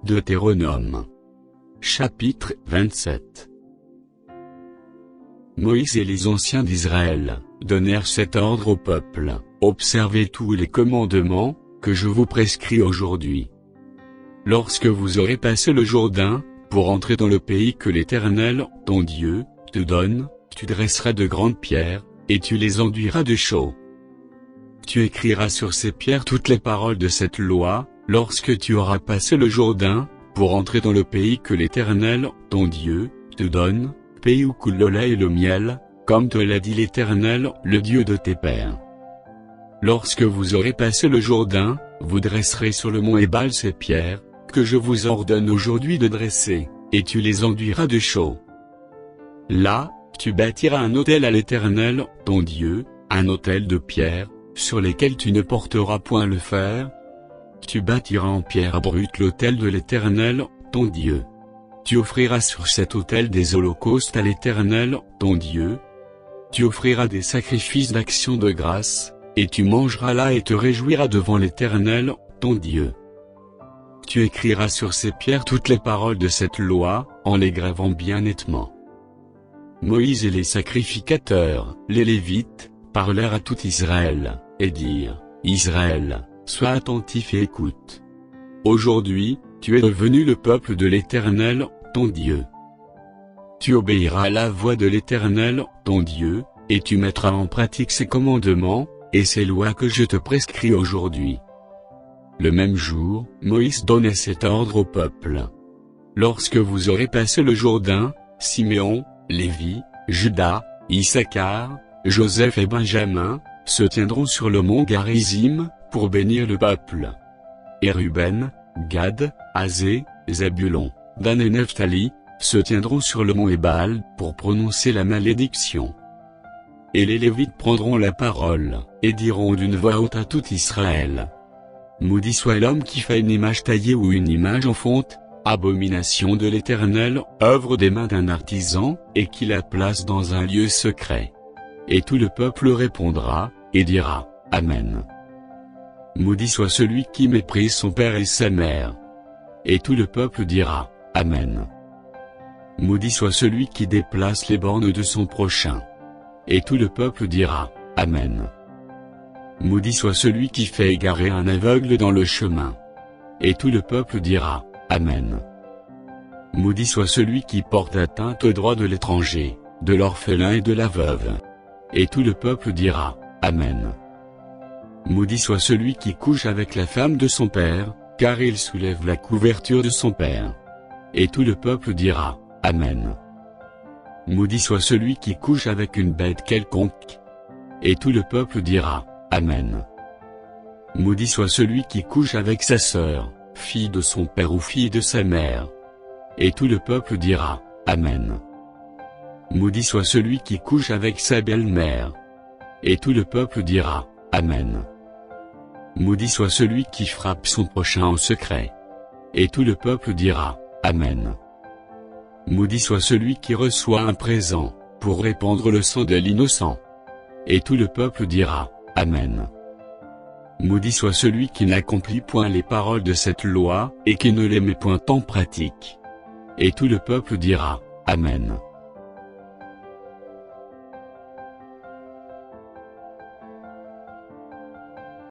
Deutéronome. Chapitre 27. Moïse et les anciens d'Israël donnèrent cet ordre au peuple: observez tous les commandements que je vous prescris aujourd'hui. Lorsque vous aurez passé le Jourdain, pour entrer dans le pays que l'Éternel, ton Dieu, te donne, tu dresseras de grandes pierres, et tu les enduiras de chaux. Tu écriras sur ces pierres toutes les paroles de cette loi, lorsque tu auras passé le Jourdain, pour entrer dans le pays que l'Éternel, ton Dieu, te donne, pays où coule le lait et le miel, comme te l'a dit l'Éternel, le Dieu de tes pères. Lorsque vous aurez passé le Jourdain, vous dresserez sur le mont Ébal ces pierres, que je vous ordonne aujourd'hui de dresser, et tu les enduiras de chaux. Là, tu bâtiras un autel à l'Éternel, ton Dieu, un autel de pierre, sur lesquels tu ne porteras point le fer. Tu bâtiras en pierre brute l'autel de l'Éternel, ton Dieu. Tu offriras sur cet autel des holocaustes à l'Éternel, ton Dieu. Tu offriras des sacrifices d'action de grâce, et tu mangeras là et te réjouiras devant l'Éternel, ton Dieu. Tu écriras sur ces pierres toutes les paroles de cette loi, en les gravant bien nettement. Moïse et les sacrificateurs, les Lévites, parlèrent à tout Israël, et dirent: Israël, sois attentif et écoute. Aujourd'hui, tu es devenu le peuple de l'Éternel, ton Dieu. Tu obéiras à la voix de l'Éternel, ton Dieu, et tu mettras en pratique ses commandements, et ces lois que je te prescris aujourd'hui. Le même jour, Moïse donnait cet ordre au peuple. Lorsque vous aurez passé le Jourdain, Siméon, Lévi, Juda, Issachar, Joseph et Benjamin, se tiendront sur le mont Garizim, pour bénir le peuple. Et Ruben, Gad, Asé, Zabulon, Dan et Nephtali, se tiendront sur le mont Ébal, pour prononcer la malédiction. Et les Lévites prendront la parole, et diront d'une voix haute à tout Israël: Maudit soit l'homme qui fait une image taillée ou une image en fonte, abomination de l'Éternel, œuvre des mains d'un artisan, et qui la place dans un lieu secret. Et tout le peuple répondra, et dira: Amen. Maudit soit celui qui méprise son père et sa mère. Et tout le peuple dira: Amen. Maudit soit celui qui déplace les bornes de son prochain. Et tout le peuple dira: Amen. Maudit soit celui qui fait égarer un aveugle dans le chemin. Et tout le peuple dira: Amen. Maudit soit celui qui porte atteinte aux droits de l'étranger, de l'orphelin et de la veuve. Et tout le peuple dira: Amen. Maudit soit celui qui couche avec la femme de son père, car il soulève la couverture de son père. Et tout le peuple dira: Amen. Maudit soit celui qui couche avec une bête quelconque. Et tout le peuple dira: Amen. Maudit soit celui qui couche avec sa sœur, fille de son père ou fille de sa mère. Et tout le peuple dira: Amen. Maudit soit celui qui couche avec sa belle-mère. Et tout le peuple dira: Amen. Maudit soit celui qui frappe son prochain en secret. Et tout le peuple dira: Amen. Maudit soit celui qui reçoit un présent, pour répandre le sang de l'innocent. Et tout le peuple dira: Amen. Maudit soit celui qui n'accomplit point les paroles de cette loi, et qui ne les met point en pratique. Et tout le peuple dira: Amen.